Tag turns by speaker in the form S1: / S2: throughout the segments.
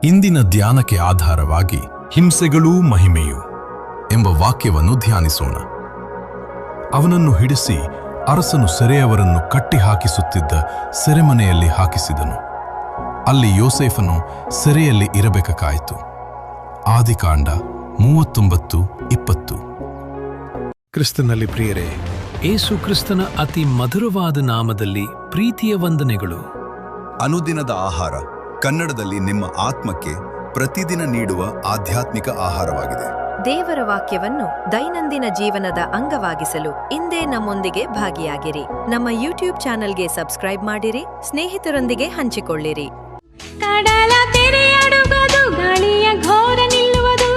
S1: ಇಂದಿನ ಧ್ಯಾನಕ್ಕೆ ಆಧಾರವಾಗಿ ಹಿಂಸೆಗಳೂ ಮಹಿಮೆಯು ಎಂಬ ವಾಕ್ಯವನ್ನು ಧ್ಯಾನಿಸೋಣ. ಅವನನ್ನು ಹಿಡಿಸಿ ಅರಸನು ಸೆರೆಯವರನ್ನು ಕಟ್ಟಿಹಾಕಿಸುತ್ತಿದ್ದ ಸೆರೆಮನೆಯಲ್ಲಿ ಹಾಕಿಸಿದನು. ಅಲ್ಲಿ ಯೋಸೇಫನು ಸೆರೆಯಲ್ಲಿ ಇರಬೇಕಾಯಿತು. ಆದಿಕಾಂಡ 39:20.
S2: ಕ್ರಿಸ್ತನಲ್ಲಿ ಪ್ರಿಯರೇ,
S3: ಏಸು ಕ್ರಿಸ್ತನ ಅತಿ ಮಧುರವಾದ ನಾಮದಲ್ಲಿ ಪ್ರೀತಿಯ ವಂದನೆಗಳು.
S4: ಅನುದಿನದ ಆಹಾರ ಕನ್ನಡದಲ್ಲಿ ನಿಮ್ಮ ಆತ್ಮಕ್ಕೆ ಪ್ರತಿದಿನ ನೀಡುವ ಆಧ್ಯಾತ್ಮಿಕ ಆಹಾರವಾಗಿದೆ.
S5: ದೇವರ ವಾಕ್ಯವನ್ನು ದೈನಂದಿನ ಜೀವನದ ಅಂಗವಾಗಿಸಲು ಇಂದೇ ನಮ್ಮೊಂದಿಗೆ ಭಾಗಿಯಾಗಿರಿ. ನಮ್ಮ ಯೂಟ್ಯೂಬ್ ಚಾನೆಲ್ಗೆ ಸಬ್ಸ್ಕ್ರೈಬ್ ಮಾಡಿರಿ, ಸ್ನೇಹಿತರೊಂದಿಗೆ ಹಂಚಿಕೊಳ್ಳಿರಿ.
S6: ಕಡಲ ತೆರೆಯಡುವುದು, ಗಾಳಿಯ ಘೋರ ನಿಲ್ಲುವುದು,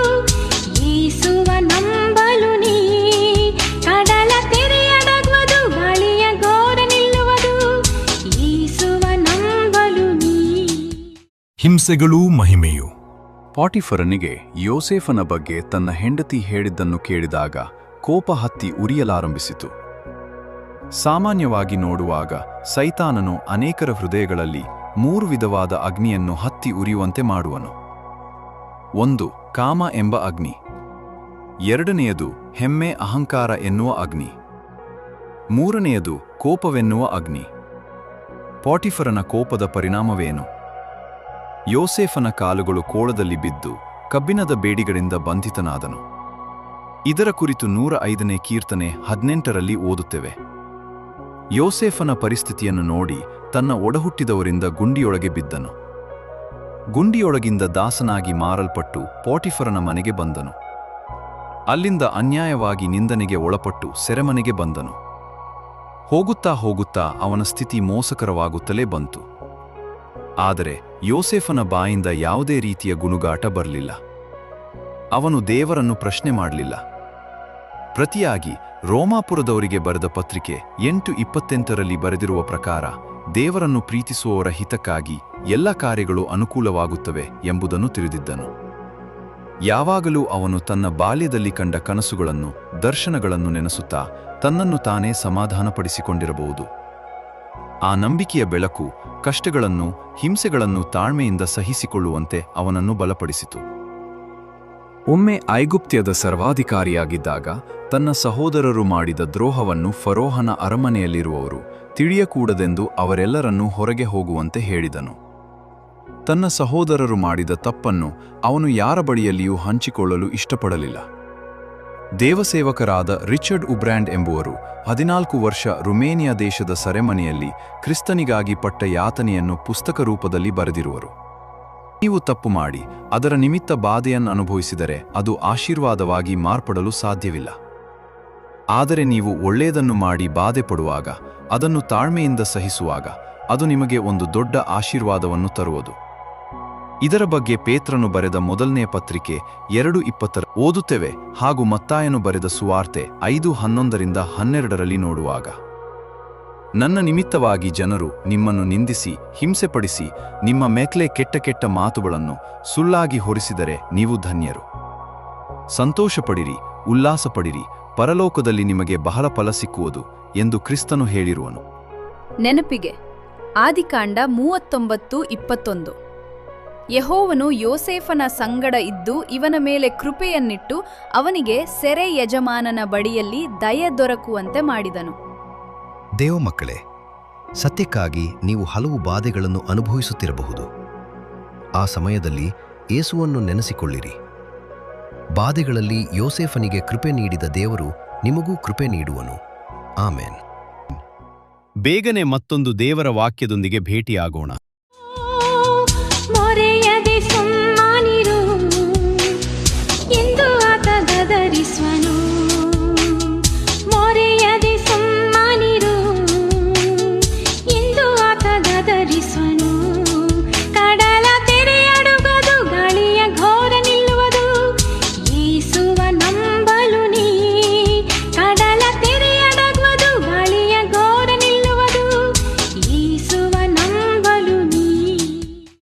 S6: ಯೇಸುವ ನಂಬಲು ನೀ. ಕಡಲ ತೆರೆಯಡುವುದು, ಗಾಳಿಯ ಘೋರ ನಿಲ್ಲುವುದು, ಯೇಸುವ ನಂಬಲು ನೀ.
S1: ಹಿಂಸೆಗಳೂ ಮಹಿಮೆಯು.
S7: ಪಾಟಿಫರನಿಗೆ ಯೋಸೇಫನ ಬಗ್ಗೆ ತನ್ನ ಹೆಂಡತಿ ಹೇಳಿದ್ದನ್ನು ಕೇಳಿದಾಗ ಕೋಪ ಹತ್ತಿ ಉರಿಯಲಾರಂಭಿಸಿತು. ಸಾಮಾನ್ಯವಾಗಿ ನೋಡುವಾಗ ಸೈತಾನನು ಅನೇಕರ ಹೃದಯಗಳಲ್ಲಿ 3 ವಿಧವಾದ ಅಗ್ನಿಯನ್ನು ಹತ್ತಿ ಉರಿಯುವಂತೆ ಮಾಡುವನು. 1. ಕಾಮ ಎಂಬ ಅಗ್ನಿ. 2ನೇಯದು ಹೆಮ್ಮೆ ಅಹಂಕಾರ ಎನ್ನುವ ಅಗ್ನಿ. 3ನೇಯದು ಕೋಪವೆನ್ನುವ ಅಗ್ನಿ. ಪಾಟಿಫರನ ಕೋಪದ ಪರಿಣಾಮವೇನು? ಯೋಸೇಫನ ಕಾಲುಗಳು ಕೋಳದಲ್ಲಿ ಬಿದ್ದು ಕಬ್ಬಿಣದ ಬೇಡಿಗಳಿಂದ ಬಂಧಿತನಾದನು. ಇದರ ಕುರಿತು 105ನೇ ಕೀರ್ತನೆ 18ರಲ್ಲಿ ಓದುತ್ತೇವೆ. ಯೋಸೇಫನ ಪರಿಸ್ಥಿತಿಯನ್ನು ನೋಡಿ ತನ್ನ ಒಡಹುಟ್ಟಿದವರಿಂದ ಗುಂಡಿಯೊಳಗೆ ಬಿದ್ದನು. ಗುಂಡಿಯೊಳಗಿಂದ ದಾಸನಾಗಿ ಮಾರಲ್ಪಟ್ಟು ಪಾಟಿಫರನ ಮನೆಗೆ ಬಂದನು. ಅಲ್ಲಿಂದ ಅನ್ಯಾಯವಾಗಿ ನಿಂದನೆಗೆ ಒಳಪಟ್ಟು ಸೆರೆಮನೆಗೆ ಬಂದನು. ಹೋಗುತ್ತಾ ಹೋಗುತ್ತಾ ಅವನ ಸ್ಥಿತಿ ಮೋಸಕರವಾಗುತ್ತಲೇ ಬಂತು. ಆದರೆ ಯೋಸೇಫನ ಬಾಯಿಂದ ಯಾವುದೇ ರೀತಿಯ ಗುಣಗಾಟ ಬರಲಿಲ್ಲ. ಅವನು ದೇವರನ್ನು ಪ್ರಶ್ನೆ ಮಾಡಲಿಲ್ಲ. ಪ್ರತಿಯಾಗಿ ರೋಮಾಪುರದವರಿಗೆ ಬರೆದ ಪತ್ರಿಕೆ 8:28ರಲ್ಲಿ ಬರೆದಿರುವ ಪ್ರಕಾರ ದೇವರನ್ನು ಪ್ರೀತಿಸುವವರ ಹಿತಕ್ಕಾಗಿ ಎಲ್ಲ ಕಾರ್ಯಗಳು ಅನುಕೂಲವಾಗುತ್ತವೆ ಎಂಬುದನ್ನು ತಿಳಿದಿದ್ದನು. ಯಾವಾಗಲೂ ಅವನು ತನ್ನ ಬಾಲ್ಯದಲ್ಲಿ ಕಂಡ ಕನಸುಗಳನ್ನು, ದರ್ಶನಗಳನ್ನು ನೆನೆಸುತ್ತಾ ತನ್ನನ್ನು ತಾನೇ ಸಮಾಧಾನಪಡಿಸಿಕೊಂಡಿರಬಹುದು. ಆ ನಂಬಿಕೆಯ ಬೆಳಕು ಕಷ್ಟಗಳನ್ನು, ಹಿಂಸೆಗಳನ್ನು ತಾಳ್ಮೆಯಿಂದ ಸಹಿಸಿಕೊಳ್ಳುವಂತೆ ಅವನನ್ನು ಬಲಪಡಿಸಿತು. ಒಮ್ಮೆ ಐಗುಪ್ತ್ಯದ ಸರ್ವಾಧಿಕಾರಿಯಾಗಿದ್ದಾಗ ತನ್ನ ಸಹೋದರರು ಮಾಡಿದ ದ್ರೋಹವನ್ನು ಫರೋಹನ ಅರಮನೆಯಲ್ಲಿರುವವರು ತಿಳಿಯಕೂಡದೆಂದು ಅವರೆಲ್ಲರನ್ನೂ ಹೊರಗೆ ಹೋಗುವಂತೆ ಹೇಳಿದನು. ತನ್ನ ಸಹೋದರರು ಮಾಡಿದ ತಪ್ಪನ್ನು ಅವನು ಯಾರ ಬಳಿಯಲ್ಲಿಯೂ ಹಂಚಿಕೊಳ್ಳಲು ಇಷ್ಟಪಡಲಿಲ್ಲ. ದೇವಸೇವಕರಾದ ರಿಚರ್ಡ್ ಉಬ್ರ್ಯಾಂಡ್ ಎಂಬುವರು 14 ವರ್ಷ ರುಮೇನಿಯಾ ದೇಶದ ಸೆರೆಮನೆಯಲ್ಲಿ ಕ್ರಿಸ್ತನಿಗಾಗಿ ಪಟ್ಟ ಯಾತನೆಯನ್ನು ಪುಸ್ತಕ ರೂಪದಲ್ಲಿ ಬರೆದಿರುವರು. ನೀವು ತಪ್ಪು ಮಾಡಿ ಅದರ ನಿಮಿತ್ತ ಬಾಧೆಯನ್ನು ಅನುಭವಿಸಿದರೆ ಅದು ಆಶೀರ್ವಾದವಾಗಿ ಮಾರ್ಪಡಲು ಸಾಧ್ಯವಿಲ್ಲ. ಆದರೆ ನೀವು ಒಳ್ಳೆಯದನ್ನು ಮಾಡಿ ಬಾಧೆ ಪಡುವಾಗ, ಅದನ್ನು ತಾಳ್ಮೆಯಿಂದ ಸಹಿಸುವಾಗ ಅದು ನಿಮಗೆ ಒಂದು ದೊಡ್ಡ ಆಶೀರ್ವಾದವನ್ನು ತರುವುದು. ಇದರ ಬಗ್ಗೆ ಪೇತ್ರನು ಬರೆದ ಮೊದಲನೇ ಪತ್ರಿಕೆ 2:20 ಓದುತ್ತೇವೆ. ಹಾಗೂ ಮತ್ತಾಯನು ಬರೆದ ಸುವಾರ್ತೆ 5:11-12ರಲ್ಲಿ ನೋಡುವಾಗ, ನನ್ನ ನಿಮಿತ್ತವಾಗಿ ಜನರು ನಿಮ್ಮನ್ನು ನಿಂದಿಸಿ ಹಿಂಸೆಪಡಿಸಿ ನಿಮ್ಮ ಮೇಕ್ಲೆ ಕೆಟ್ಟ ಕೆಟ್ಟ ಮಾತುಗಳನ್ನು ಸುಳ್ಳಾಗಿ ಹೊರಿಸಿದರೆ ನೀವು ಧನ್ಯರು. ಸಂತೋಷಪಡಿರಿ, ಉಲ್ಲಾಸಪಡಿರಿ, ಪರಲೋಕದಲ್ಲಿ ನಿಮಗೆ ಬಹಳ ಫಲ ಸಿಕ್ಕುವುದು ಎಂದು ಕ್ರಿಸ್ತನು ಹೇಳಿರುವನು.
S8: ನೆನಪಿಗೆ ಆದಿಕಾಂಡ 39:21. ಯೆಹೋವನು ಯೋಸೇಫನ ಸಂಗಡ ಇದ್ದು ಇವನ ಮೇಲೆ ಕೃಪೆಯನ್ನಿಟ್ಟು ಅವನಿಗೆ ಸೆರೆ ಯಜಮಾನನ ಬಳಿಯಲ್ಲಿ ದಯೆ ದೊರಕುವಂತೆ ಮಾಡಿದನು.
S9: ದೇವಮಕ್ಕಳೇ, ಸತ್ಯಕ್ಕಾಗಿ ನೀವು ಹಲವು ಬಾಧೆಗಳನ್ನು ಅನುಭವಿಸುತ್ತಿರಬಹುದು. ಆ ಸಮಯದಲ್ಲಿ ಯೇಸುವನ್ನು ನೆನೆಸಿಕೊಳ್ಳಿರಿ. ಬಾಧೆಗಳಲ್ಲಿ ಯೋಸೇಫನಿಗೆ ಕೃಪೆ ನೀಡಿದ ದೇವರು ನಿಮಗೂ ಕೃಪೆ ನೀಡುವನು. ಆಮೆನ್.
S10: ಬೇಗನೆ ಮತ್ತೊಂದು ದೇವರ ವಾಕ್ಯದೊಂದಿಗೆ ಭೇಟಿಯಾಗೋಣ.
S6: ಮೊರೆಯ